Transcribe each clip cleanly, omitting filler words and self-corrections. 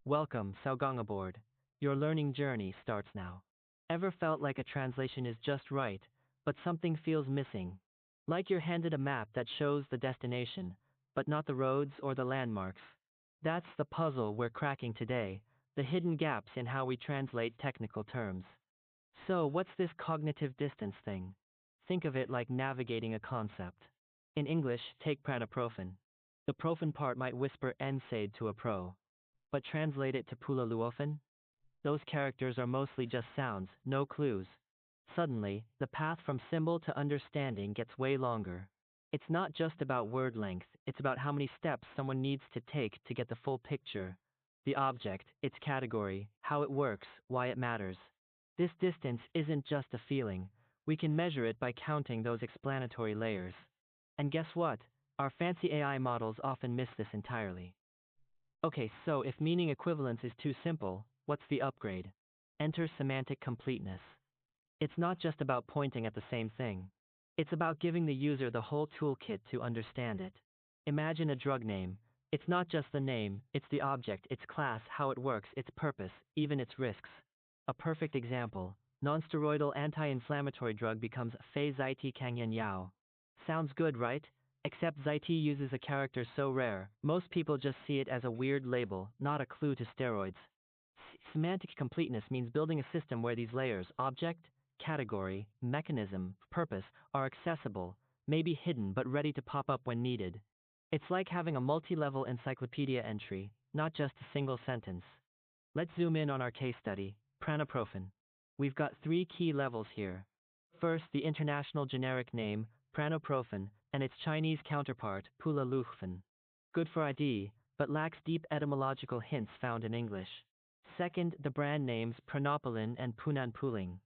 Welcome, Saogong aboard. Your learning journey starts now. Ever felt like a translation is just right, but something feels missing? Like you're handed a map that shows the destination, but not the roads or the landmarks. That's the puzzle we're cracking today, the hidden gaps in how we translate technical terms. So, what's this cognitive distance thing? Think of it like navigating a concept. In English, take pranaprofen. The profen part might whisper NSAID to a pro, but translate it to pulaluofen? Those characters are mostly just sounds, no clues. Suddenly, the path from symbol to understanding gets way longer. It's not just about word length, it's about how many steps someone needs to take to get the full picture. The object, its category, how it works, why it matters. This distance isn't just a feeling, we can measure it by counting those explanatory layers. And guess what? Our fancy AI models often miss this entirely. Okay, so if meaning equivalence is too simple, what's the upgrade? Enter semantic completeness. It's not just about pointing at the same thing. It's about giving the user the whole toolkit to understand it. Imagine a drug name. It's not just the name, it's the object, its class, how it works, its purpose, even its risks. A perfect example, nonsteroidal anti-inflammatory drug becomes Fei Ziti Kangyan Yao. Sounds good, right? Except Ziti uses a character so rare, most people just see it as a weird label, not a clue to steroids. Semantic completeness means building a system where these layers, object, category, mechanism, purpose, are accessible, maybe hidden but ready to pop up when needed. It's like having a multi-level encyclopedia entry, not just a single sentence. Let's zoom in on our case study, pranaprofen. We've got three key levels here. First, the international generic name, pranaprofen, and its Chinese counterpart, pulalufen. Good for ID, but lacks deep etymological hints found in English. Second, the brand names pranopolin and punanpuling.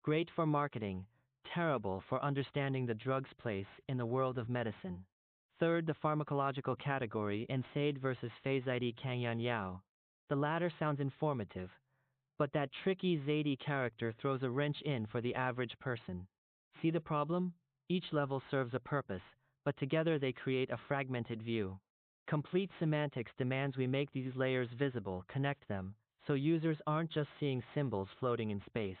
Great for marketing, terrible for understanding the drug's place in the world of medicine. Third, the pharmacological category, NSAID versus Fei-Zidi Kangyan Yao. The latter sounds informative, but that tricky Zaidi character throws a wrench in for the average person. See the problem? Each level serves a purpose, but together they create a fragmented view. Complete semantics demands we make these layers visible, connect them, so users aren't just seeing symbols floating in space.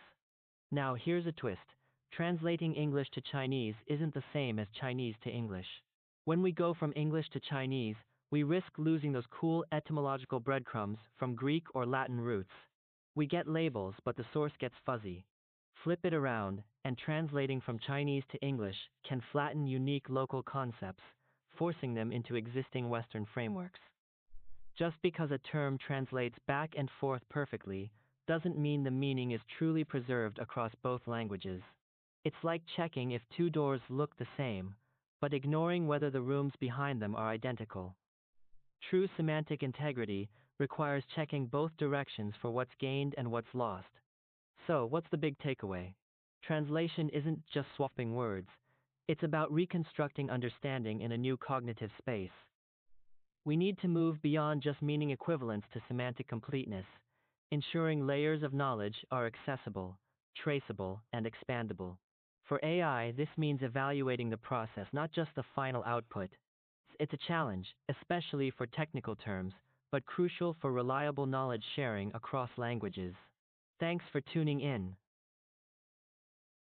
Now here's a twist. Translating English to Chinese isn't the same as Chinese to English. When we go from English to Chinese, we risk losing those cool etymological breadcrumbs from Greek or Latin roots. We get labels, but the source gets fuzzy. Flip it around, and translating from Chinese to English can flatten unique local concepts, forcing them into existing Western frameworks. Just because a term translates back and forth perfectly, doesn't mean the meaning is truly preserved across both languages. It's like checking if two doors look the same, but ignoring whether the rooms behind them are identical. True semantic integrity requires checking both directions for what's gained and what's lost. So, what's the big takeaway? Translation isn't just swapping words, it's about reconstructing understanding in a new cognitive space. We need to move beyond just meaning equivalence to semantic completeness, ensuring layers of knowledge are accessible, traceable, and expandable. For AI, this means evaluating the process, not just the final output. It's a challenge, especially for technical terms, but crucial for reliable knowledge sharing across languages. Thanks for tuning in.